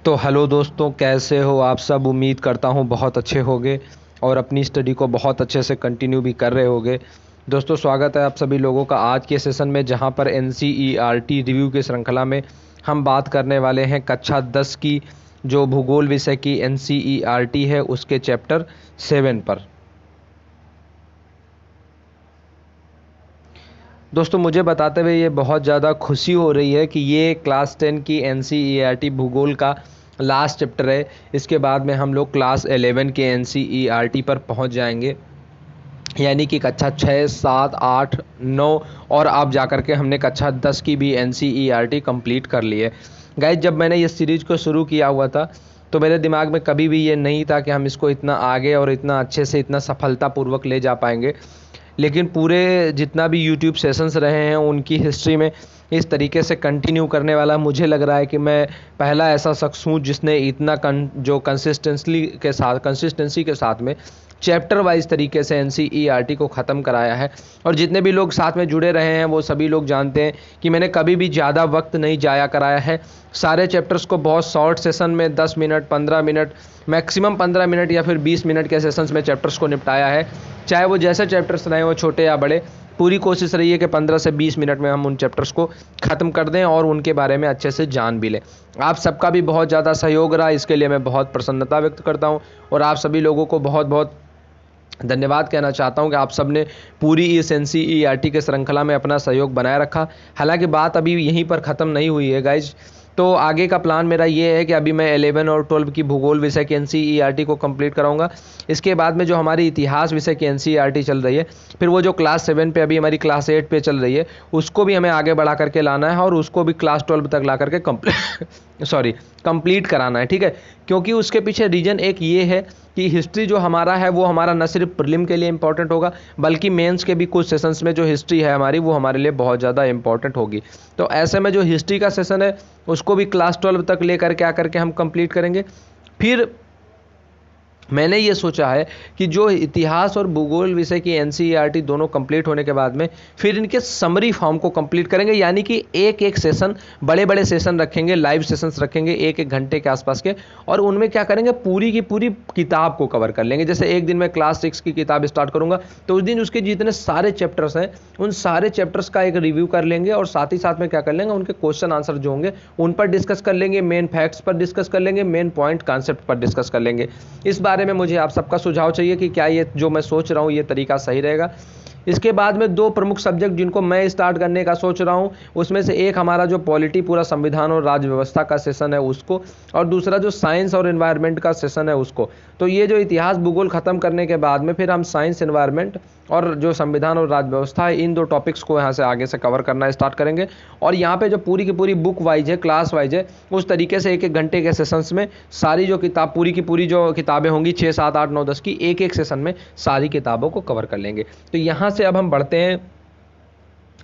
तो हेलो दोस्तों, कैसे हो आप सब। उम्मीद करता हूँ बहुत अच्छे होंगे और अपनी स्टडी को बहुत अच्छे से कंटिन्यू भी कर रहे होंगे। दोस्तों, स्वागत है आप सभी लोगों का आज के सेशन में, जहाँ पर NCERT रिव्यू की श्रृंखला में हम बात करने वाले हैं कक्षा 10 की जो भूगोल विषय की NCERT है उसके चैप्टर 7 पर। दोस्तों, मुझे बताते हुए ये बहुत ज़्यादा खुशी हो रही है कि ये क्लास 10 की NCERT भूगोल का लास्ट चैप्टर है। इसके बाद में हम लोग क्लास 11 के NCERT पर पहुंच जाएंगे, यानी कि कक्षा 6, 7, 8, 9 और अब जाकर के हमने कक्षा 10 की भी NCERT कंप्लीट कर ली है। गाइज, जब मैंने ये सीरीज को शुरू किया हुआ था तो मेरे दिमाग में कभी भी ये नहीं था कि हम इसको इतना आगे और इतना अच्छे से, इतना सफलतापूर्वक ले जा पाएंगे। लेकिन पूरे जितना भी यूट्यूब सेशंस रहे हैं उनकी हिस्ट्री में इस तरीके से कंटिन्यू करने वाला मुझे लग रहा है कि मैं पहला ऐसा शख्स हूँ जिसने इतना जो कंसिस्टेंसी के साथ में चैप्टर वाइज तरीके से NCERT को ख़त्म कराया है। और जितने भी लोग साथ में जुड़े रहे हैं वो सभी लोग जानते हैं कि मैंने कभी भी ज़्यादा वक्त नहीं जाया कराया है। सारे चैप्टर्स को बहुत शॉर्ट सेशन में 10 मिनट, 15 मिनट, मैक्सिमम 15 मिनट या फिर 20 मिनट के सेशंस में चैप्टर्स को निपटाया है। चाहे वो जैसे चैप्टर्स रहे हो, छोटे या बड़े, पूरी कोशिश रही है कि 15 से 20 मिनट में हम उन चैप्टर्स को ख़त्म कर दें और उनके बारे में अच्छे से जान भी लें। आप सबका भी बहुत ज़्यादा सहयोग रहा, इसके लिए मैं बहुत प्रसन्नता व्यक्त करता हूं और आप सभी लोगों को बहुत बहुत धन्यवाद कहना चाहता हूं कि आप सब ने पूरी इस NCERT के श्रृंखला में अपना सहयोग बनाए रखा। हालांकि बात अभी यहीं पर ख़त्म नहीं हुई है गाइज। तो आगे का प्लान मेरा ये है कि अभी मैं 11 और 12 की भूगोल विषय की NCERT को कंप्लीट कराऊंगा। इसके बाद में जो हमारी इतिहास विषय की NCERT चल रही है, फिर वो जो क्लास 7 पे, अभी हमारी क्लास 8 पे चल रही है, उसको भी हमें आगे बढ़ा करके लाना है और उसको भी क्लास 12 तक ला करके कंप्लीट कराना है। ठीक है, क्योंकि उसके पीछे रीजन एक ये है कि हिस्ट्री जो हमारा है वो हमारा न सिर्फ प्रीलिम के लिए इंपॉर्टेंट होगा बल्कि मेंस के भी कुछ सेशंस में जो हिस्ट्री है हमारी वो हमारे लिए बहुत ज़्यादा इंपॉर्टेंट होगी। तो ऐसे में जो हिस्ट्री का सेशन है उसको भी क्लास 12 तक लेकर के आकर के हम कंप्लीट करेंगे। फिर मैंने ये सोचा है कि जो इतिहास और भूगोल विषय की NCERT दोनों कंप्लीट होने के बाद में फिर इनके समरी फॉर्म को कंप्लीट करेंगे, यानी कि एक एक सेशन, बड़े बड़े सेशन रखेंगे, लाइव सेशंस रखेंगे 1-1 घंटे के आसपास के, और उनमें क्या करेंगे, पूरी की पूरी किताब को कवर कर लेंगे। जैसे एक दिन मैं क्लास 6 की किताब स्टार्ट करूंगा तो उस दिन उसके जितने सारे चैप्टर्स हैं उन सारे चैप्टर्स का एक रिव्यू कर लेंगे और साथ ही साथ में क्या कर लेंगे, उनके क्वेश्चन आंसर जो होंगे उन पर डिस्कस कर लेंगे, मेन फैक्ट्स पर डिस्कस कर लेंगे, मेन पॉइंट कॉन्सेप्ट पर डिस्कस कर लेंगे। इस बारे में मुझे आप सबका सुझाव चाहिए कि क्या ये जो मैं सोच रहा हूँ ये तरीका सही रहेगा। इसके बाद में 2 प्रमुख सब्जेक्ट जिनको मैं स्टार्ट करने का सोच रहा हूँ, उसमें से एक हमारा जो पॉलिटी, पूरा संविधान और राज्य व्यवस्था का सेशन है उसको, और दूसरा जो साइंस और एनवायरनमेंट का सेशन है उसको। तो ये जो इतिहास भूगोल खत्म करने के बाद में फिर हम साइंस, एनवायरनमेंट और जो संविधान और राज्य व्यवस्था है, इन 2 टॉपिक्स को यहाँ से आगे से कवर करना स्टार्ट करेंगे। और यहाँ पे जो पूरी की पूरी बुक वाइज है, क्लास वाइज है, उस तरीके से 1-1 घंटे के सेशंस में सारी जो किताब, पूरी की पूरी जो किताबें होंगी 6, 7, 8, 9, 10 की, एक सेशन में सारी किताबों को कवर कर लेंगे। तो यहाँ से अब हम बढ़ते हैं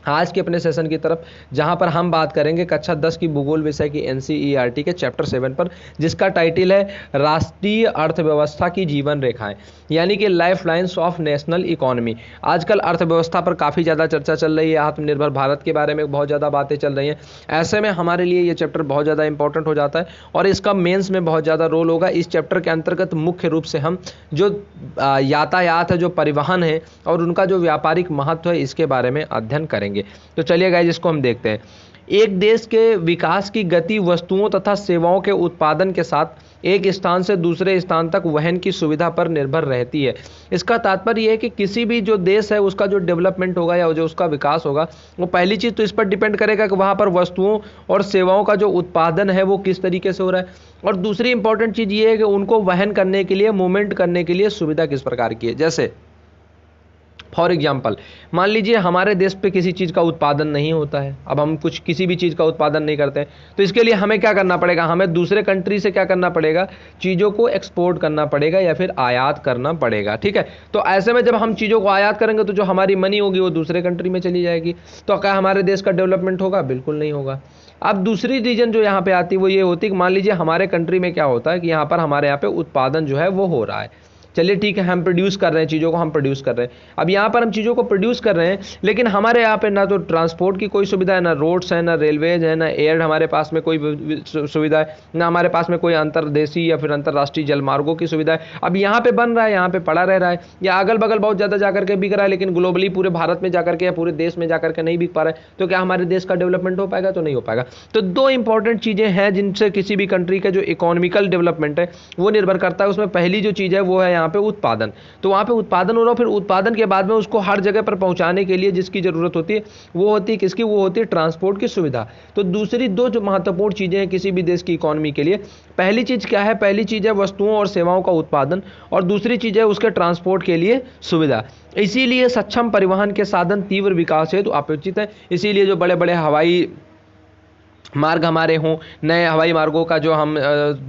आज के अपने सेशन की तरफ, जहां पर हम बात करेंगे कक्षा 10 की भूगोल विषय की NCERT के चैप्टर 7 पर, जिसका टाइटल है राष्ट्रीय अर्थव्यवस्था की जीवन रेखाएं, यानी कि life lines of national economy. आजकल अर्थव्यवस्था पर काफ़ी ज़्यादा चर्चा चल रही है, आत्मनिर्भर भारत के बारे में बहुत ज़्यादा बातें चल रही हैं। ऐसे में हमारे लिए ये चैप्टर बहुत ज़्यादा इंपॉर्टेंट हो जाता है और इसका मेंस में बहुत ज़्यादा रोल होगा। इस चैप्टर के अंतर्गत मुख्य रूप से हम जो यातायात है, जो परिवहन है और उनका जो व्यापारिक महत्व है, इसके बारे में अध्ययन करेंगे। तो चलिए गाइस, इसको हम देखते हैं। एक देश के विकास की गति वस्तुओं तथा सेवाओं के उत्पादन के साथ एक स्थान से दूसरे स्थान तक वहन की सुविधा पर निर्भर रहती है। इसका तात्पर्य यह है कि किसी भी जो देश है उसका जो डेवलपमेंट होगा या जो उसका विकास होगा, वो पहली चीज़ तो इस पर डिपेंड करेगा कि वहाँ पर वस्तुओं और सेवाओं का जो उत्पादन है वो किस तरीके से हो रहा है, और दूसरी इंपॉर्टेंट चीज़ ये है कि उनको वहन करने के लिए, मूवमेंट करने के लिए सुविधा किस प्रकार की है। जैसे फॉर एग्जाम्पल, मान लीजिए हमारे देश पे किसी चीज़ का उत्पादन नहीं होता है, अब हम किसी भी चीज़ का उत्पादन नहीं करते हैं, तो इसके लिए हमें क्या करना पड़ेगा, हमें दूसरे कंट्री से क्या करना पड़ेगा, चीज़ों को एक्सपोर्ट करना पड़ेगा या फिर आयात करना पड़ेगा। ठीक है, तो ऐसे में जब हम चीज़ों को आयात करेंगे तो जो हमारी मनी होगी वो दूसरे कंट्री में चली जाएगी, तो क्या हमारे देश का डेवलपमेंट होगा? बिल्कुल नहीं होगा। अब दूसरी रीजन जो यहाँ पे आती है वो ये होती है कि मान लीजिए हमारे कंट्री में क्या होता है कि यहाँ पर हमारे यहाँ पे उत्पादन जो है वो हो रहा है, चलिए ठीक है, हम प्रोड्यूस कर रहे हैं चीज़ों को, हम प्रोड्यूस कर रहे हैं। अब यहाँ पर हम चीज़ों को प्रोड्यूस कर रहे हैं, लेकिन हमारे यहाँ पे ना तो ट्रांसपोर्ट की कोई सुविधा है, ना रोड्स है, ना रेलवेज है, ना एयर हमारे पास में कोई सुविधा है, ना हमारे पास में कोई अंतर्देशीय या फिर अंतर्राष्ट्रीय जलमार्गों की सुविधा है। अब यहाँ पे बन रहा है, यहाँ पे पड़ा रह रहा है, या अगल बगल बहुत ज़्यादा जाकर के बिक रहा है, लेकिन ग्लोबली पूरे भारत में जाकर के या पूरे देश में जाकर के नहीं बिक पा रहा है, तो क्या हमारे देश का डेवलपमेंट हो पाएगा? तो नहीं हो पाएगा। तो दो इंपॉर्टेंट चीज़ें हैं जिनसे किसी भी कंट्री का जो इकोनॉमिकल डेवलपमेंट है वो निर्भर करता है। उसमें पहली जो चीज़ है वो है यहाँ पे उत्पादन। तो वहाँ पे उत्पादन हो रहा है, फिर उत्पादन के बाद में उसको हर जगह पर पहुँचाने के लिए जिसकी ज़रूरत होती है वो होती है किसकी? वो होती है ट्रांसपोर्ट की सुविधा। तो दूसरी दो जो महत्वपूर्ण चीज़ें हैं किसी भी देश की इकोनॉमी के लिए, पहली चीज़ क्या है? पहली चीज़ है वस्तुओं और सेवाओं का उत्पादन, और दूसरी चीज़ है उसके ट्रांसपोर्ट के लिए सुविधा। इसीलिए सक्षम परिवहन के साधन तीव्र विकास हेतु अपेक्षित है। इसीलिए जो बड़े बड़े हवाई मार्ग हमारे हों, नए हवाई मार्गों का जो हम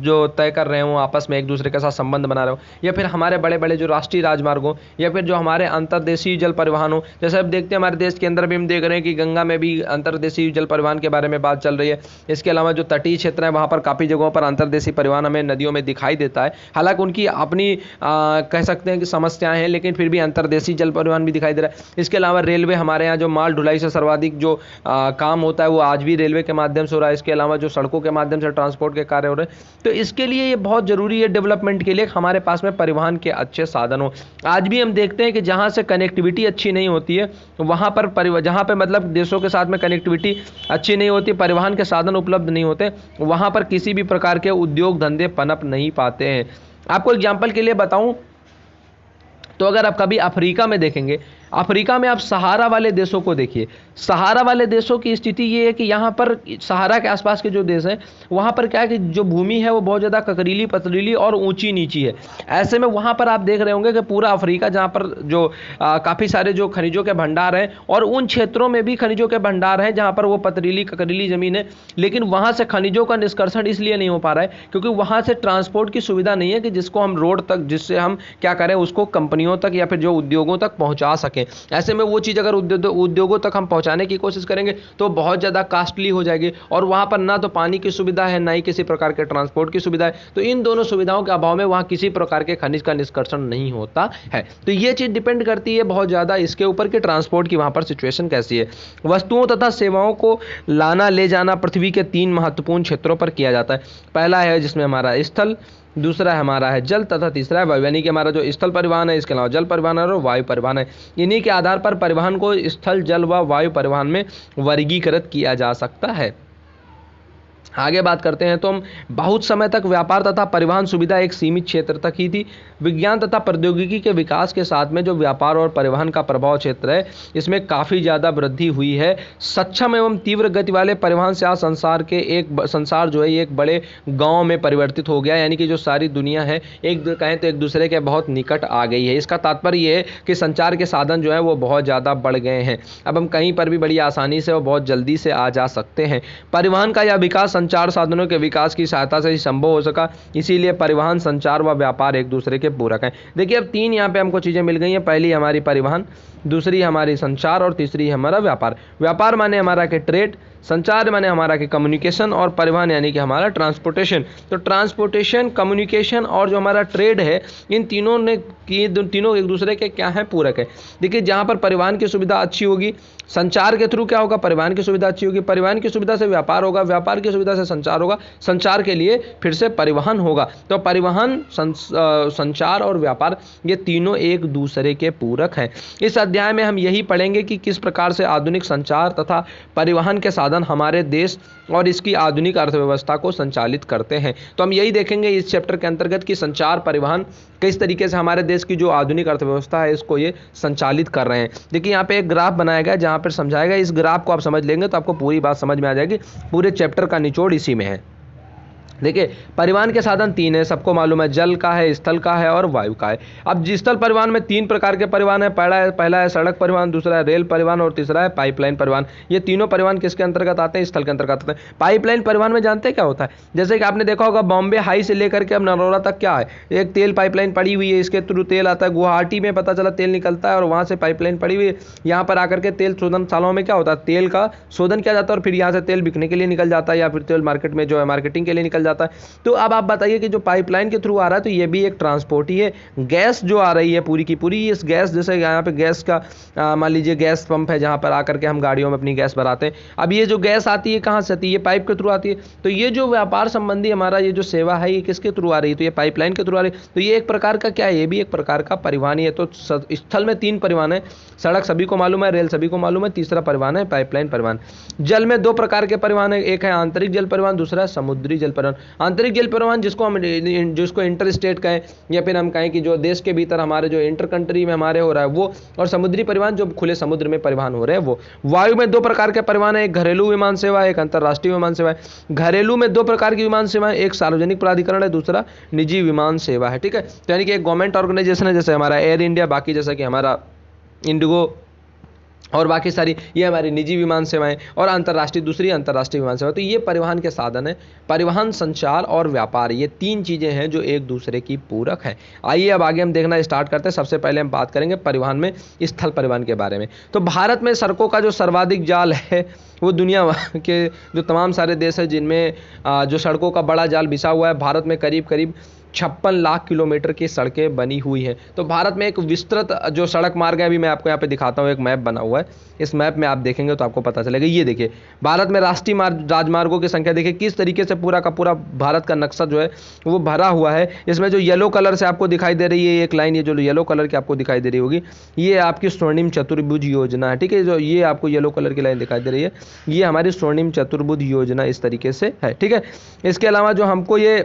जो तय कर रहे हों, आपस में एक दूसरे के साथ संबंध बना रहे हो, या फिर हमारे बड़े बड़े जो राष्ट्रीय राजमार्ग हों, या फिर जो हमारे अंतर्देशीय जल परिवहन हो। जैसे अब देखते हैं हमारे देश के अंदर भी हम देख रहे हैं कि गंगा में भी अंतर्देशीय जल परिवहन के बारे में बात चल रही है। इसके अलावा जो तटीय क्षेत्र है वहाँ पर काफ़ी जगहों पर अंतर्देशीय परिवहन हमें नदियों में दिखाई देता है। हालांकि उनकी अपनी कह सकते हैं कि समस्याएं हैं, लेकिन फिर भी अंतर्देशीय जल परिवहन भी दिखाई दे रहा है। इसके अलावा रेलवे, हमारे यहाँ जो माल ढुलाई से सर्वाधिक जो काम होता है वो आज भी रेलवे के माध्यम से हो रहा है। इसके अलावा जो सड़कों के माध्यम से ट्रांसपोर्ट के कार्य हो रहे हैं। तो इसके लिए ये बहुत जरूरी है डेवलपमेंट के लिए हमारे पास में परिवहन के अच्छे साधन हो। आज भी हम देखते हैं कि जहां से कनेक्टिविटी अच्छी नहीं होती है वहां पर जहां पे मतलब देशों के साथ में कनेक्टिविटी अच्छी नहीं होती, परिवहन के साधन उपलब्ध नहीं होते, वहां पर किसी भी प्रकार के उद्योग धंधे पनप नहीं पाते हैं। आपको एग्जाम्पल के लिए बताऊं तो अगर आप कभी अफ्रीका में देखेंगे, अफ्रीका में आप सहारा वाले देशों को देखिए। सहारा वाले देशों की स्थिति ये है कि यहाँ पर सहारा के आसपास के जो देश हैं वहाँ पर क्या है कि जो भूमि है वो बहुत ज़्यादा ककरीली पथरीली और ऊंची नीची है। ऐसे में वहाँ पर आप देख रहे होंगे कि पूरा अफ्रीका जहाँ पर जो काफ़ी सारे जो खनिजों के भंडार हैं, और उन क्षेत्रों में भी खनिजों के भंडार हैं जहाँ पर वो पथरीली ककरीली ज़मीन है, लेकिन वहाँ से खनिजों का निष्कर्षण इसलिए नहीं हो पा रहा है क्योंकि वहाँ से ट्रांसपोर्ट की सुविधा नहीं है कि जिसको हम रोड तक, जिससे हम क्या करें उसको कंपनियों तक या फिर जो उद्योगों तक पहुँचा सकें। ऐसे में वो चीज़ अगर उद्योगों तक हम पहुंचाने की कोशिश करेंगे तो बहुत ज़्यादा कॉस्टली हो जाएगी, और वहाँ पर ना तो पानी की सुविधा है, ना ही किसी प्रकार के ट्रांसपोर्ट की सुविधा है। तो इन दोनों सुविधाओं के अभाव में वहाँ किसी प्रकार के खनिज का निष्कर्षण नहीं होता है। तो ये चीज़ डिपेंड करती है बहुत ज़्यादा इसके ऊपर कि ट्रांसपोर्ट की वहाँ पर सिचुएशन कैसी है। वस्तुओं तथा सेवाओं को लाना ले जाना पृथ्वी के 3 महत्वपूर्ण क्षेत्रों पर किया जाता है। पहला है जिसमें हमारा स्थल, दूसरा हमारा है जल, तथा तीसरा है वायु। यानी कि हमारा जो स्थल परिवहन है, इसके अलावा जल परिवहन और वायु परिवहन है। इन्हीं के आधार पर परिवहन को स्थल, जल व वायु परिवहन में वर्गीकृत किया जा सकता है। आगे बात करते हैं तो हम बहुत समय तक व्यापार तथा परिवहन सुविधा एक सीमित क्षेत्र तक ही थी। विज्ञान तथा प्रौद्योगिकी के विकास के साथ में जो व्यापार और परिवहन का प्रभाव क्षेत्र है इसमें काफ़ी ज़्यादा वृद्धि हुई है। सक्षम एवं तीव्र गति वाले परिवहन से आज संसार जो है ये एक बड़े गांव में परिवर्तित हो गया। यानी कि जो सारी दुनिया है कहें तो एक दूसरे के बहुत निकट आ गई है। इसका तात्पर्य ये है कि संचार के साधन जो है वो बहुत ज़्यादा बढ़ गए हैं। अब हम कहीं पर भी बड़ी आसानी से और बहुत जल्दी से आ जा सकते हैं। परिवहन का यह विकास संचार साधनों के विकास की सहायता से ही संभव हो सका। इसीलिए परिवहन, संचार व व्यापार एक दूसरे के पूरक हैं। देखिए अब 3 यहाँ पे हमको चीज़ें मिल गई हैं। पहली हमारी परिवहन, दूसरी हमारी संचार, और तीसरी हमारा व्यापार। व्यापार माने हमारा के ट्रेड, संचार माने हमारा कि कम्युनिकेशन, और परिवहन यानी कि हमारा ट्रांसपोर्टेशन। तो ट्रांसपोर्टेशन, कम्युनिकेशन और जो हमारा ट्रेड है, इन तीनों एक दूसरे के क्या है? पूरक है। देखिए जहाँ पर परिवहन की सुविधा अच्छी होगी, संचार के थ्रू क्या होगा? परिवहन की सुविधा अच्छी होगी, परिवहन की सुविधा से व्यापार होगा, व्यापार की सुविधा से संचार होगा, संचार के लिए फिर से परिवहन होगा। तो परिवहन, संचार और व्यापार ये तीनों एक दूसरे के पूरक हैं। इस अध्याय में हम यही पढ़ेंगे कि किस प्रकार से आधुनिक संचार तथा परिवहन के साधन हमारे देश और इसकी आधुनिक अर्थव्यवस्था को संचालित करते हैं। तो हम यही देखेंगे इस चैप्टर के अंतर्गत कि संचार, परिवहन किस तरीके से हमारे देश की जो आधुनिक अर्थव्यवस्था है इसको ये संचालित कर रहे हैं। देखिए यहाँ पे एक ग्राफ बनाया गया जहाँ पर समझाएगा। इस ग्राफ को आप समझ लेंगे तो आपको पूरी बात समझ में आ जाएगी। पूरे चैप्टर का निचोड़ इसी में है। देखिए परिवहन के साधन 3 है, सबको मालूम है, जल का है, स्थल का है और वायु का है। अब स्थल परिवहन में 3 प्रकार के परिवहन है। पहला है सड़क परिवहन, दूसरा है रेल परिवहन और तीसरा है पाइपलाइन परिवहन। ये तीनों परिवहन किसके अंतर्गत आते हैं? स्थल के अंतर्गत आते हैं। पाइपलाइन परिवहन में जानते हैं क्या होता है? जैसे कि आपने देखा होगा बॉम्बे हाई से लेकर के अब नरोरा तक क्या है, एक तेल पाइपलाइन पड़ी हुई है, इसके थ्रू तेल आता है। गुवाहाटी में पता चला तेल निकलता है और वहाँ से पाइपलाइन पड़ी हुई है, यहाँ पर आकर के तेल शोधन शालाओं में क्या होता है? तेल का शोधन किया जाता है और फिर यहाँ से तेल बिकने के लिए निकल जाता है, या फिर तेल मार्केट में जो है मार्केटिंग के लिए निकल निकल जाता है। तो अब आप बताइए कि जो पाइपलाइन के थ्रू आ रहा है तो ये भी एक ट्रांसपोर्ट ही है। गैस जो आ रही है पूरी की पूरी, इस गैस जैसे यहाँ पे गैस का मान लीजिए गैस पंप है जहाँ पर आकर के हम गाड़ियों में अपनी गैस भराते हैं। अब ये जो गैस आती है कहाँ से आती है, ये पाइप के थ्रू आती है। तो ये जो व्यापार संबंधी हमारा ये जो सेवा है ये किसके थ्रू आ रही है, तो ये पाइपलाइन के थ्रू आ रही है। तो ये एक प्रकार का क्या है, ये भी एक प्रकार का परिवहन ही है। तो स्थल में 3 परिवहन है, सड़क सभी को मालूम है, रेल सभी को मालूम है, तीसरा परिवहन है पाइपलाइन परिवहन। जल में 2 प्रकार के परिवहन है, एक है आंतरिक जल परिवहन, दूसरा है समुद्री जल परिवहन। आंतरिक जल परिवहन जिसको इंटर स्टेट कहें या फिर हम कहें कि जो देश के भीतर हमारे जो इंटर कंट्री में हमारे हो रहा है वो, और समुद्री परिवहन जो खुले समुद्र में परिवहन हो रहे हैं वो। वायु में 2 प्रकार के परिवहन है, एक घरेलू विमान सेवा है, एक अंतरराष्ट्रीय विमान सेवा है। घरेलू में 2 प्रकार की विमान सेवा है, एक सार्वजनिक प्राधिकरण है, दूसरा निजी विमान सेवा है। ठीक है, तो यानी कि एक गवर्नमेंट ऑर्गेनाइजेशन है जैसे हमारा एयर इंडिया, बाकी जैसा कि हमारा इंडिगो और बाकी सारी ये हमारी निजी विमान सेवाएं, और अंतर्राष्ट्रीय दूसरी अंतर्राष्ट्रीय विमान सेवा। तो ये परिवहन के साधन है। परिवहन, संचार और व्यापार, ये 3 चीजें हैं जो एक दूसरे की पूरक है। आइए अब आगे हम देखना स्टार्ट करते हैं। सबसे पहले हम बात करेंगे परिवहन में स्थल परिवहन के बारे में। तो भारत में सड़कों का जो सर्वाधिक जाल है वो दुनिया के जो तमाम सारे देश है जिनमें जो सड़कों का बड़ा जाल बिछा हुआ है। भारत में करीब करीब 56 लाख किलोमीटर की सड़कें बनी हुई हैं। तो भारत में एक विस्तृत जो सड़क मार्ग है, अभी मैं आपको यहाँ पे दिखाता हूँ, एक मैप बना हुआ है। इस मैप में आप देखेंगे तो आपको पता चलेगा। ये देखिए भारत में राष्ट्रीय राजमार्गों की संख्या देखिए किस तरीके से पूरा का पूरा भारत का नक्शा जो है वो भरा हुआ है। इसमें जो येलो कलर से आपको दिखाई दे रही है एक लाइन, ये जो येलो कलर की आपको दिखाई दे रही होगी, ये आपकी स्वर्णिम चतुर्भुज योजना है। ठीक है, जो ये आपको येलो कलर की लाइन दिखाई दे रही है ये हमारी स्वर्णिम चतुर्भुज योजना इस तरीके से है। ठीक है, इसके अलावा जो हमको ये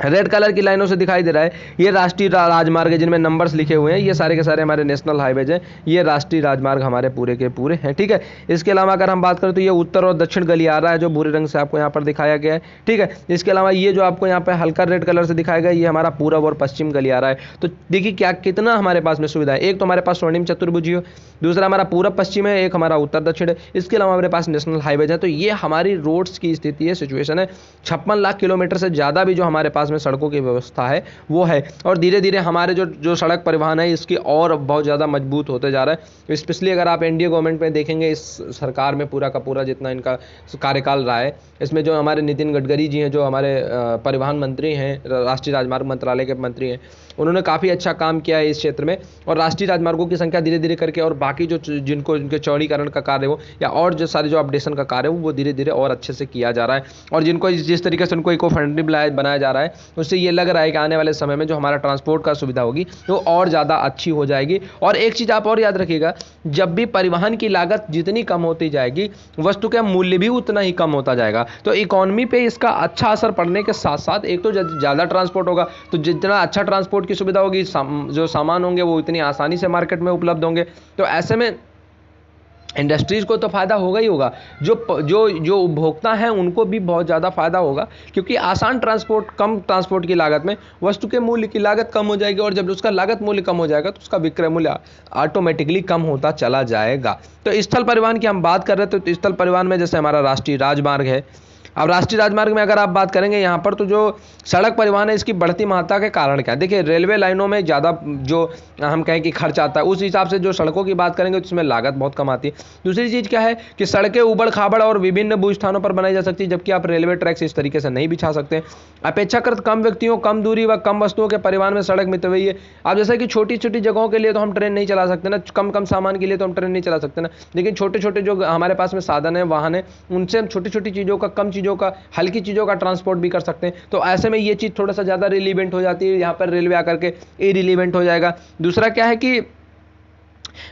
रेड कलर की लाइनों से दिखाई दे रहा है ये राष्ट्रीय राजमार्ग है जिनमें नंबर्स लिखे हुए हैं, ये सारे के सारे हमारे नेशनल हाईवेज हैं, ये राष्ट्रीय राजमार्ग हमारे पूरे के पूरे हैं। ठीक है, इसके अलावा अगर हम बात करें तो ये उत्तर और दक्षिण गलियारा है जो भूरे रंग से आपको यहाँ पर दिखाया गया है। ठीक है, इसके अलावा ये जो आपको यहाँ पे हल्का रेड कलर से दिखाया गया ये हमारा पूर्व और पश्चिम गलियारा है। तो देखिए क्या कितना हमारे पास में सुविधा है। एक तो हमारे पास स्वर्णिम चतुर्भुज है, दूसरा हमारा पूर्व पश्चिम है, एक हमारा उत्तर दक्षिण है, इसके अलावा हमारे पास नेशनल हाईवेज है। तो ये हमारी रोड्स की स्थिति है, सिचुएशन है। 56 लाख किलोमीटर से ज़्यादा भी जो हमारे पास में सड़कों की व्यवस्था है वो है, और धीरे धीरे हमारे जो सड़क परिवहन है इसकी और बहुत ज़्यादा मजबूत होते जा रहा है। स्पेशली अगर आप एनडीए गवर्नमेंट में देखेंगे, इस सरकार में पूरा का पूरा जितना इनका कार्यकाल रहा है, इसमें जो हमारे नितिन गडकरी जी हैं जो हमारे परिवहन मंत्री हैं, राष्ट्रीय राजमार्ग मंत्रालय के मंत्री हैं, उन्होंने काफ़ी अच्छा काम किया है इस क्षेत्र में। और राष्ट्रीय राजमार्गों की संख्या धीरे धीरे करके और बाकी जो जिनको इनके चौड़ीकरण का कार्य हो या और जो सारे जो अपडेशन का कार्य हो वो धीरे धीरे और अच्छे से किया जा रहा है। और जिनको जिस तरीके से उनको इको फ्रेंडली बनाया जा रहा है उससे ये लग रहा है कि आने वाले समय में जो हमारा ट्रांसपोर्ट का सुविधा होगी वो और ज़्यादा अच्छी हो जाएगी। और एक चीज़ आप और याद रखिएगा, जब भी परिवहन की लागत जितनी कम होती जाएगी वस्तु का मूल्य भी उतना ही कम होता जाएगा। तो इकोनॉमी पे इसका अच्छा असर पड़ने के साथ साथ एक तो ज़्यादा ट्रांसपोर्ट होगा, तो जितना अच्छा ट्रांसपोर्ट की सुविधा होगी जो सामान होंगे वो इतनी आसानी से मार्केट में उपलब्ध होंगे। तो ऐसे में इंडस्ट्रीज को तो फायदा होगा ही होगा, जो उपभोक्ता हैं उनको भी बहुत ज़्यादा फायदा होगा, क्योंकि आसान ट्रांसपोर्ट, कम ट्रांसपोर्ट की लागत में वस्तु के मूल्य की लागत कम हो जाएगी, और जब उसका लागत मूल्य कम हो जाएगा तो उसका विक्रय मूल्य ऑटोमेटिकली कम होता चला जाएगा। तो स्थल परिवहन की हम बात कर रहे थे, तो स्थल परिवहन में जैसे हमारा राष्ट्रीय राजमार्ग है। अब राष्ट्रीय राजमार्ग में अगर आप बात करेंगे यहाँ पर तो जो सड़क परिवहन है इसकी बढ़ती महत्ता के कारण क्या है, देखिए रेलवे लाइनों में ज़्यादा जो हम कहें कि खर्च आता है, उस हिसाब से जो सड़कों की बात करेंगे तो उसमें लागत बहुत कम आती है। दूसरी चीज़ क्या है कि सड़कें उबड़ खाबड़ और विभिन्न भू स्थानों पर बनाई जा सकती है, जबकि आप रेलवे ट्रैक्स इस तरीके से नहीं बिछा सकते। अपेक्षाकृत कम व्यक्तियों, कम दूरी व कम वस्तुओं के परिवहन में सड़क मितव्ययी है। अब जैसे कि छोटी छोटी जगहों के लिए तो हम ट्रेन नहीं चला सकते ना, कम सामान के लिए तो हम ट्रेन नहीं चला सकते ना, लेकिन छोटे छोटे जो हमारे पास में साधन है, वाहन है, उनसे हम छोटी छोटी चीज़ों का, कम चीज़ों का, हल्की चीज़ों का ट्रांसपोर्ट भी कर सकते हैं। तो ऐसे में ये चीज़ थोड़ा सा ज़्यादा रिलीवेंट हो जाती है, यहाँ पर रेलवे आकर के इरिलीवेंट हो जाएगा। दूसरा क्या है कि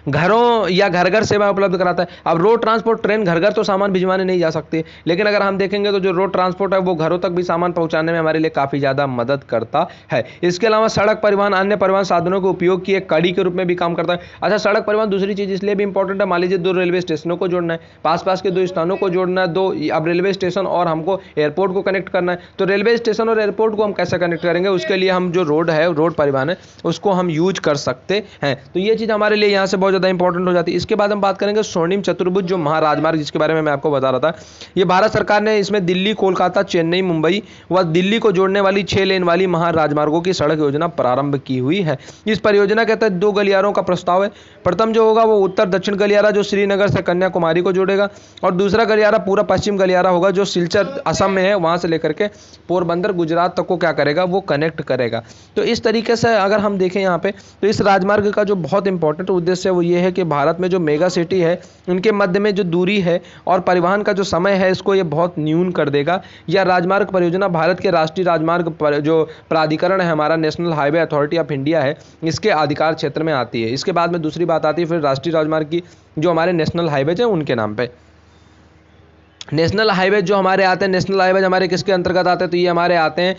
घरों या घर घर सेवा उपलब्ध कराता है। अब रोड ट्रांसपोर्ट, ट्रेन घर घर तो सामान भिजवाने नहीं जा सकते, लेकिन अगर हम देखेंगे तो जो रोड ट्रांसपोर्ट है वो घरों तक भी सामान पहुंचाने में हमारे लिए काफ़ी ज़्यादा मदद करता है। इसके अलावा सड़क परिवहन अन्य परिवहन साधनों के उपयोग की एक कड़ी के रूप में भी काम करता है। अच्छा, सड़क परिवहन दूसरी चीज़ इसलिए भी इंपॉर्टेंट है, मान लीजिए 2 रेलवे स्टेशनों को जोड़ना है, पास के 2 स्थानों को जोड़ना है, 2 अब रेलवे स्टेशन और हमको एयरपोर्ट को कनेक्ट करना है। तो रेलवे स्टेशन और एयरपोर्ट को हम कैसे कनेक्ट करेंगे, उसके लिए हम जो रोड है, रोड परिवहन है, उसको हम यूज कर सकते हैं। तो ये चीज़ हमारे लिए यहाँ से बहुत ज़्यादा इंपॉर्टेंट हो जाती है। इसके बाद हम बात करेंगे स्वर्णिम चतुर्भुज जो महाराजमार्ग, जिसके बारे में मैं आपको बता रहा था। ये भारत सरकार ने इसमें दिल्ली, कोलकाता, चेन्नई, मुंबई व दिल्ली को जोड़ने वाली 6 लेन वाली महाराजमार्गों की सड़क योजना प्रारंभ की हुई है। इस परियोजना के तहत 2 गलियारों का प्रस्ताव है। प्रथम जो होगा वो उत्तर दक्षिण गलियारा जो श्रीनगर से कन्याकुमारी को जोड़ेगा, और दूसरा गलियारा पूरा पश्चिम गलियारा होगा जो सिलचर असम में है, वहां से लेकर के पोरबंदर गुजरात तक को क्या करेगा, वो कनेक्ट करेगा। तो इस तरीके से अगर हम देखें यहाँ पे, तो इस राजमार्ग का जो बहुत इंपॉर्टेंट उद्देश्य है वो ये है कि भारत में जो मेगा सिटी है उनके मध्य में जो दूरी है और परिवहन का जो समय है इसको ये बहुत न्यून कर देगा। यह राजमार्ग परियोजना भारत के राष्ट्रीय राजमार्ग पर जो प्राधिकरण है हमारा, national highway authority of India है, इसके अधिकार क्षेत्र में आती है। इसके बाद में दूसरी बात आती है फिर राष्ट्रीय राजमार्ग की, जो हमारे नेशनल हाईवेज हैं उनके नाम पे। नेशनल हाईवे जो हमारे आते हैं, नेशनल हाईवे हमारे किसके अंतर्गत आते हैं, तो ये हमारे आते हैं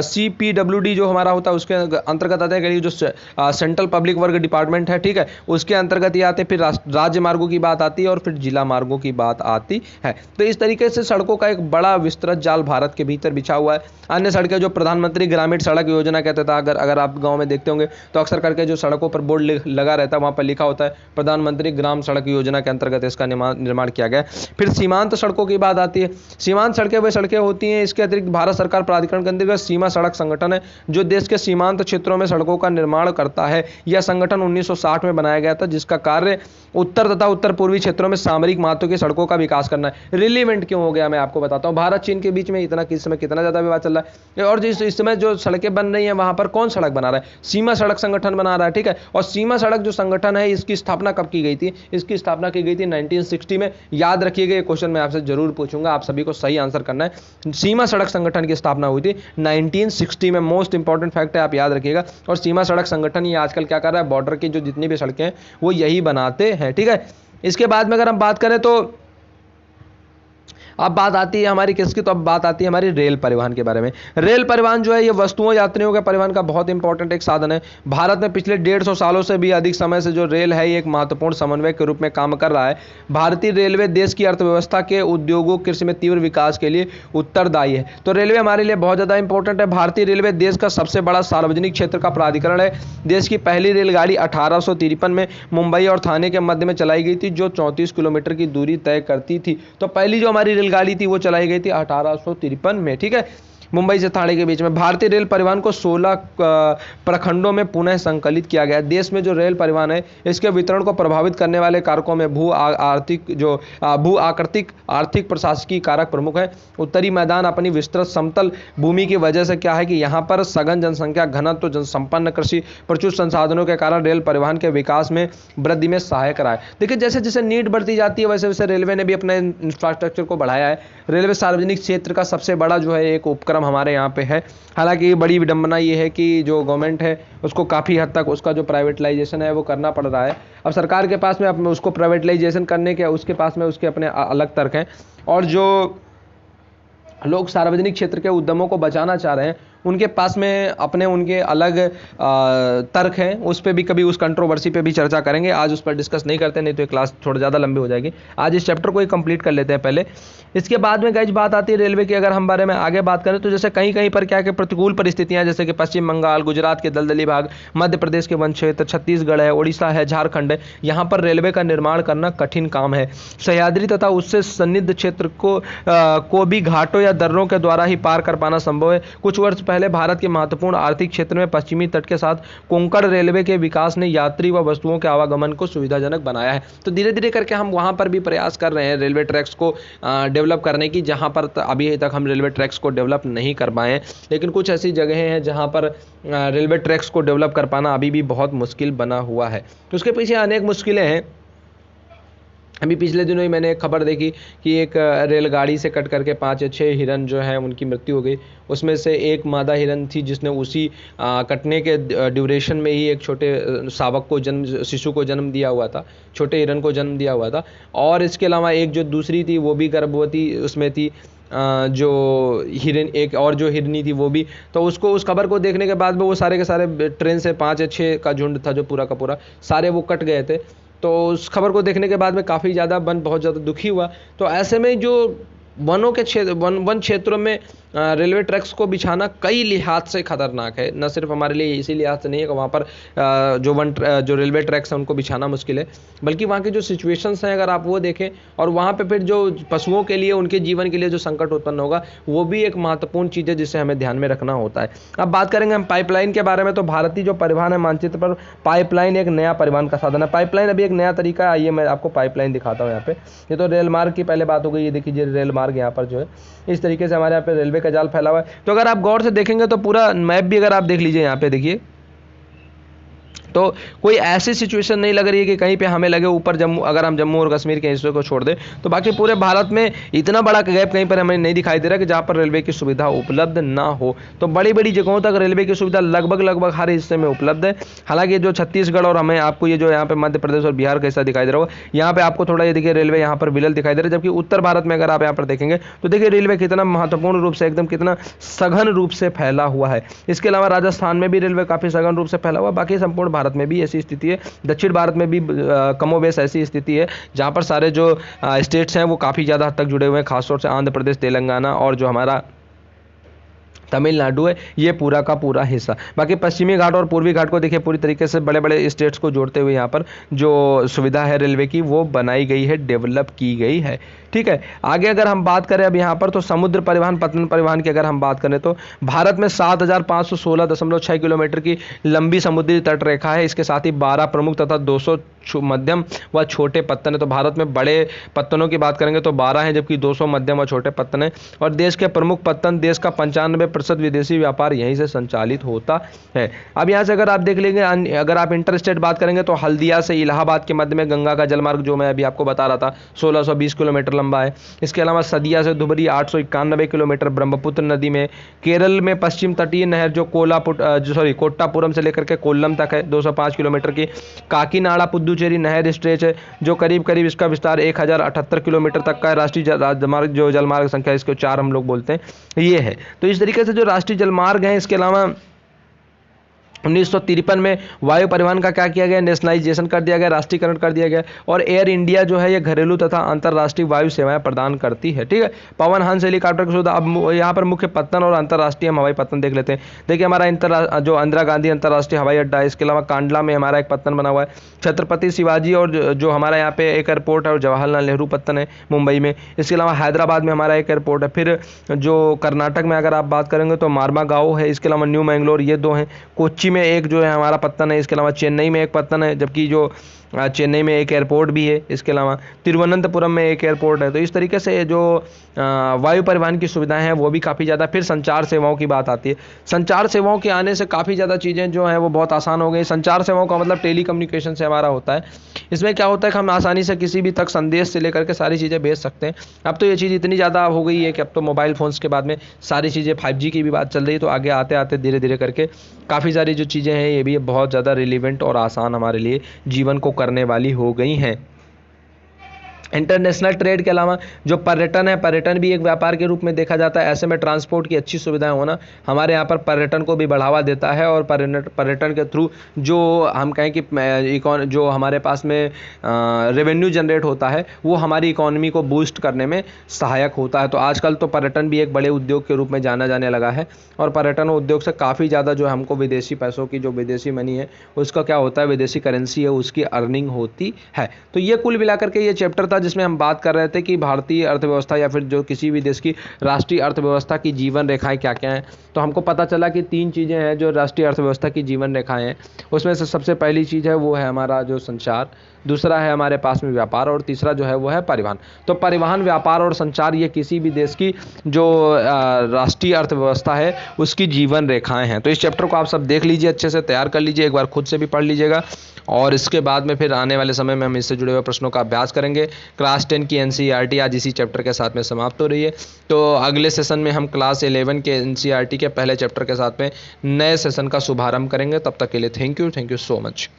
CPWD जो हमारा होता है उसके अंतर्गत आते हैं, जो सेंट्रल पब्लिक वर्क डिपार्टमेंट है, ठीक है, उसके अंतर्गत ये आते हैं। फिर राज्य मार्गों की बात आती है और फिर जिला मार्गों की बात आती है। तो इस तरीके से सड़कों का एक बड़ा विस्तृत जाल भारत के भीतर बिछा हुआ है। अन्य सड़कें जो प्रधानमंत्री ग्रामीण सड़क योजना कहते थे, अगर आप गाँव में देखते होंगे तो अक्सर करके जो सड़कों पर बोर्ड लगा रहता है वहाँ पर लिखा होता है प्रधानमंत्री ग्राम सड़क योजना के अंतर्गत इसका निर्माण किया गया। फिर सीमांत सड़कों की बात आती है। सीमांत सड़कें वे सड़कें होती हैं, इसके अतिरिक्त भारत सरकार प्राधिकरण के अंतर्गत सीमा सड़क संगठन है जो देश के सीमांत क्षेत्रों में सड़कों का निर्माण करता है। यह संगठन 1960 में बनाया गया था, जिसका कार्य उत्तर तथा उत्तर पूर्वी क्षेत्रों में सामरिक महत्व की सड़कों का विकास करना है। रिलीवेंट क्यों हो गया मैं आपको बताता हूं। भारत चीन के बीच में इतना किस समय कितना ज्यादा विवाद चल रहा है, और जिस इस समय जो सड़कें बन रही हैं वहां पर कौन सड़क बना रहा है, सीमा सड़क संगठन बना रहा है, ठीक है। और सीमा सड़क जो संगठन है इसकी स्थापना कब की गई थी, इसकी स्थापना की गई थी 1960 में। याद रखिएगा ये क्वेश्चन मैं आपसे जरूर पूछूंगा, आप सभी को सही आंसर करना है। सीमा सड़क संगठन की स्थापना हुई थी 1960 में, मोस्ट इंपॉर्टेंट फैक्ट है, आप याद रखिएगा। और सीमा सड़क संगठन ये आजकल क्या कर रहा है, बॉर्डर की जो जितनी भी सड़कें हैं वो यही बनाते हैं, ठीक है। इसके बाद में अगर हम बात करें तो अब बात आती है हमारी किसकी, तो अब बात आती है हमारी रेल परिवहन के बारे में। रेल परिवहन जो है ये वस्तुओं यात्रियों के परिवहन का बहुत इंपॉर्टेंट एक साधन है। भारत में पिछले 150 सालों से भी अधिक समय से जो रेल है ये एक महत्वपूर्ण समन्वय के रूप में काम कर रहा है। भारतीय रेलवे देश की अर्थव्यवस्था के उद्योगों कृषि में तीव्र विकास के लिए उत्तरदायी है। तो रेलवे हमारे लिए बहुत ज़्यादा इंपॉर्टेंट है। भारतीय रेलवे देश का सबसे बड़ा सार्वजनिक क्षेत्र का प्राधिकरण है। देश की पहली रेलगाड़ी 1853 में मुंबई और थाने के मध्य में चलाई गई थी, जो 34 किलोमीटर की दूरी तय करती थी। तो पहली जो हमारी गाड़ी थी वो चलाई गई थी 1853 में, ठीक है, मुंबई से थाने के बीच में। भारतीय रेल परिवहन को 16 प्रखंडों में पुनः संकलित किया गया। देश में जो रेल परिवहन है इसके वितरण को प्रभावित करने वाले कारकों में भू आकृतिक आर्थिक प्रशासकीय कारक प्रमुख है। उत्तरी मैदान अपनी विस्तृत समतल भूमि की वजह से क्या है कि यहाँ पर सघन जनसंख्या घनत्व, जनसंपन्न कृषि, प्रचुर संसाधनों के कारण रेल परिवहन के विकास में वृद्धि में सहायक रहा है। देखिए जैसे जैसे नीड बढ़ती जाती है वैसे वैसे रेलवे ने भी अपने इंफ्रास्ट्रक्चर को बढ़ाया है। रेलवे सार्वजनिक क्षेत्र का सबसे बड़ा जो है एक उपक्रम हमारे यहाँ पे है। हालांकि बड़ी विडंबना ये है कि जो गवर्नमेंट है उसको काफ़ी हद तक उसका जो प्राइवेटलाइजेशन है वो करना पड़ रहा है। अब सरकार के पास में उसको प्राइवेटलाइजेशन करने के उसके पास में उसके अपने अलग तर्क हैं, और जो लोग सार्वजनिक क्षेत्र के उद्यमों को बचाना चाह रहे हैं उनके पास में अपने उनके अलग तर्क हैं। उस पर भी कभी उस कंट्रोवर्सी पे भी चर्चा करेंगे। आज उस पर डिस्कस नहीं करते, नहीं तो ये क्लास थोड़ा ज़्यादा लंबी हो जाएगी। आज इस चैप्टर को ही कंप्लीट कर लेते हैं पहले। इसके बाद में गाइस बात आती है रेलवे की। अगर हम बारे में आगे बात करें तो जैसे कहीं कहीं पर क्या कि प्रतिकूल परिस्थितियाँ, जैसे कि पश्चिम बंगाल, गुजरात के दलदली भाग, मध्य प्रदेश के वन क्षेत्र, छत्तीसगढ़ है, उड़ीसा है, झारखंड है, यहाँ पर रेलवे का निर्माण करना कठिन काम है। सह्याद्री तथा उससे सन्निध क्षेत्र को भी घाटों या दर्रों के द्वारा ही पार कर पाना संभव है। कुछ वर्ष पहले भारत के महत्वपूर्ण आर्थिक क्षेत्र में पश्चिमी तट के साथ कोंकण रेलवे के विकास ने यात्री व वस्तुओं के आवागमन को सुविधाजनक बनाया है। तो धीरे धीरे करके हम वहां पर भी प्रयास कर रहे हैं रेलवे ट्रैक्स को डेवलप करने की, जहां पर अभी तक हम रेलवे ट्रैक्स को डेवलप नहीं कर पाए हैं। लेकिन कुछ ऐसी जगहें हैं जहां पर रेलवे ट्रैक्स को डेवलप कर पाना अभी भी बहुत मुश्किल बना हुआ है। तो उसके पीछे अनेक मुश्किलें हैं। अभी पिछले दिनों ही मैंने एक खबर देखी कि एक रेलगाड़ी से कट करके 5 या 6 हिरन जो हैं उनकी मृत्यु हो गई। उसमें से एक मादा हिरन थी जिसने उसी कटने के ड्यूरेशन में ही एक छोटे शिशु को जन्म दिया हुआ था, छोटे हिरन को जन्म दिया हुआ था। और इसके अलावा एक जो दूसरी थी वो भी गर्भवती उसमें थी, जो हिरन एक और जो हिरनी थी वो भी। तो उसको उस खबर को देखने के बाद में वो सारे के सारे ट्रेन से 5 या 6 का झुंड था जो पूरा का पूरा सारे वो कट गए थे। तो उस खबर को देखने के बाद में काफ़ी ज़्यादा मन बहुत ज़्यादा दुखी हुआ। तो ऐसे में जो वनों के क्षेत्र वन क्षेत्रों में रेलवे ट्रैक्स को बिछाना कई लिहाज से खतरनाक है। न सिर्फ हमारे लिए इसी लिहाज से नहीं है कि वहाँ पर जो रेलवे ट्रैक्स हैं उनको बिछाना मुश्किल है, बल्कि वहाँ की जो सिचुएशंस हैं अगर आप वो देखें, और वहाँ पे फिर जो पशुओं के लिए, उनके जीवन के लिए जो संकट उत्पन्न होगा, वो भी एक महत्वपूर्ण चीज़ है जिसे हमें ध्यान में रखना होता है। अब बात करेंगे हम पाइपलाइन के बारे में, तो भारतीय जो परिवहन है मानचित्र पर पाइपलाइन एक नया परिवहन का साधन है। पाइपलाइन अभी एक नया तरीका है। आइए मैं आपको पाइपलाइन दिखाता हूँ। यहाँ पे ये तो रेल मार्ग की पहले बात हो गई। ये देखिए रेल मार्ग यहाँ पर जो है इस तरीके से हमारे यहाँ पे रेलवे का जाल फैला हुआ है। तो अगर आप गौर से देखेंगे तो पूरा मैप भी अगर आप देख लीजिए, यहाँ पे देखिए, तो कोई ऐसी सिचुएशन नहीं लग रही है कि कहीं पे हमें लगे ऊपर जम्मू, अगर हम जम्मू और कश्मीर के हिस्से को छोड़ दें तो बाकी पूरे भारत में इतना बड़ा गैप कहीं पर हमें नहीं दिखाई दे रहा कि जहाँ पर रेलवे की सुविधा उपलब्ध ना हो। तो बड़ी बड़ी जगहों तक रेलवे की सुविधा लगभग हर हिस्से में उपलब्ध है। हालांकि जो छत्तीसगढ़ और हमें आपको ये जो यहाँ पे मध्य प्रदेश और बिहार का हिस्सा दिखाई दे रहा होगा, यहाँ पे आपको थोड़ा ये देखिए रेलवे यहाँ पर विरल दिखाई दे रहा है, जबकि उत्तर भारत में अगर आप यहाँ पर देखेंगे तो देखिए रेलवे कितना महत्वपूर्ण रूप से, एकदम कितना सघन रूप से फैला हुआ है। इसके अलावा राजस्थान में भी रेलवे काफी सघन रूप से फैला हुआ। बाकी संपूर्ण भारत में भी ऐसी स्थिति है। दक्षिण भारत में भी कमोबेश ऐसी स्थिति है जहां पर सारे जो स्टेट्स हैं वो काफी ज्यादा हद तक जुड़े हुए हैं, खासतौर से आंध्र प्रदेश, तेलंगाना और जो हमारा तमिलनाडु है, ये पूरा का पूरा हिस्सा। बाकी पश्चिमी घाट और पूर्वी घाट को देखिए पूरी तरीके से बड़े बड़े स्टेट्स को जोड़ते हुए यहाँ पर जो सुविधा है रेलवे की वो बनाई गई है, डेवलप की गई है। ठीक है, आगे अगर हम बात करें अब यहाँ पर, तो समुद्र परिवहन, पतन परिवहन की अगर हम बात करें तो भारत में 7516.6 किलोमीटर की लंबी समुद्री तट रेखा है। इसके साथ ही 12 प्रमुख तथा 200 मध्यम व छोटे पत्तन है। तो भारत में बड़े पत्तनों की बात करेंगे तो 12 हैं, जबकि 200 मध्यम व छोटे पत्तन है। और देश के प्रमुख पत्तन, देश का 95% विदेशी व्यापार यहीं से संचालित होता है। अब यहाँ से अगर आप देख लेंगे, अगर आप इंटर स्टेट बात करेंगे तो हल्दिया से इलाहाबाद के मध्य में गंगा का जलमार्ग, जो मैं अभी आपको बता रहा था, 1620 किलोमीटर लंबा है। इसके अलावा सदिया से धुबरी 891 किलोमीटर, ब्रह्मपुत्र नदी में। केरल में पश्चिम तटीय नहर जो कोट्टापुरम से लेकर के कोल्लम तक है, 205 किलोमीटर की। काकीनाडा पुदुचेरी नहर स्ट्रेच है जो करीब करीब इसका विस्तार 1078 किलोमीटर ततक का है। राष्ट्रीय राजमार्ग जो जलमार्ग संख्या इसको 4 हम लोग बोलते हैं, ये है। तो इस तरीके से जो राष्ट्रीय जलमार्ग हैं, इसके अलावा 1953 में वायु परिवहन का क्या किया गया, नेशनलाइजेशन कर दिया गया, राष्ट्रीयकरण कर दिया गया। और एयर इंडिया जो है ये घरेलू तथा अंतर्राष्ट्रीय वायु सेवाएं प्रदान करती है। ठीक है, पवन हंस हेलीकॉप्टर की सुविधा। अब यहाँ पर मुख्य पत्तन और अंतर्राष्ट्रीय हम हवाई पत्तन देख लेते हैं। देखिए हमारा जो इंदिरा गांधी अंतर्राष्ट्रीय हवाई अड्डा है, इसके अलावा कांडला में हमारा एक पत्तन बना हुआ है। छत्रपति शिवाजी और जो हमारा यहाँ पे एक एयरपोर्ट है और जवाहरलाल नेहरू पत्तन है मुंबई में। इसके अलावा हैदराबाद में हमारा एक एयरपोर्ट है। फिर जो कर्नाटक में अगर आप बात करेंगे तो मार्मागांव है, इसके अलावा न्यू मैंगलोर, ये 2 हैं। कोच्चि में एक जो है हमारा पत्तन है, इसके अलावा चेन्नई में एक पत्तन है, जबकि जो चेन्नई में एक एयरपोर्ट भी है। इसके अलावा तिरुवनंतपुरम में एक एयरपोर्ट है। तो इस तरीके से जो वायु परिवहन की सुविधाएं हैं वो भी काफ़ी ज़्यादा। फिर संचार सेवाओं की बात आती है। संचार सेवाओं के आने से काफ़ी ज़्यादा चीज़ें जो हैं वो बहुत आसान हो गई। संचार सेवाओं का मतलब टेली कम्युनिकेशन से हमारा होता है। इसमें क्या होता है कि हम आसानी से किसी भी तक संदेश से लेकर के सारी चीज़ें भेज सकते हैं। अब तो ये चीज़ इतनी ज़्यादा हो गई है कि अब तो मोबाइल फ़ोन्स के बाद में सारी चीज़ें 5G की भी बात चल रही है। तो आगे आते आते धीरे धीरे करके काफ़ी सारी जो चीज़ें हैं ये भी बहुत ज़्यादा रिलेवेंट और आसान हमारे लिए जीवन को करने वाली हो गई हैं। इंटरनेशनल ट्रेड के अलावा जो पर्यटन है, पर्यटन भी एक व्यापार के रूप में देखा जाता है। ऐसे में ट्रांसपोर्ट की अच्छी सुविधाएं होना हमारे यहाँ पर पर्यटन को भी बढ़ावा देता है। और पर्यटन के थ्रू जो हम कहें कि जो हमारे पास में रेवेन्यू जनरेट होता है वो हमारी इकोनॉमी को बूस्ट करने में सहायक होता है। तो आजकल तो पर्यटन भी एक बड़े उद्योग के रूप में जाना जाने लगा है। और पर्यटन उद्योग से काफ़ी ज़्यादा जो हमको विदेशी पैसों की, जो विदेशी मनी है उसका क्या होता है, विदेशी करेंसी है उसकी अर्निंग होती है। तो ये कुल मिलाकर के ये चैप्टर था जिसमें हम बात कर रहे थे कि भारतीय अर्थव्यवस्था या फिर जो किसी भी देश की राष्ट्रीय अर्थव्यवस्था की जीवन रेखाएं क्या क्या हैं। तो हमको पता चला कि 3 चीज़ें हैं जो राष्ट्रीय अर्थव्यवस्था की जीवन रेखाएं हैं। उसमें से सबसे पहली चीज़ है वो है हमारा जो संचार, दूसरा है हमारे पास में व्यापार, और तीसरा जो है वो है परिवहन। तो परिवहन, व्यापार और संचार ये किसी भी देश की जो राष्ट्रीय अर्थव्यवस्था है उसकी जीवन रेखाएं हैं। तो इस चैप्टर को आप सब देख लीजिए, अच्छे से तैयार कर लीजिए, एक बार खुद से भी पढ़ लीजिएगा। और इसके बाद में फिर आने वाले समय में हम इससे जुड़े हुए प्रश्नों का अभ्यास करेंगे। क्लास 10 की NCERT आज इसी चैप्टर के साथ में समाप्त हो रही है। तो अगले सेशन में हम क्लास 11 के NCERT के पहले चैप्टर के साथ में नए सेशन का शुभारंभ करेंगे। तब तक के लिए थैंक यू सो मच।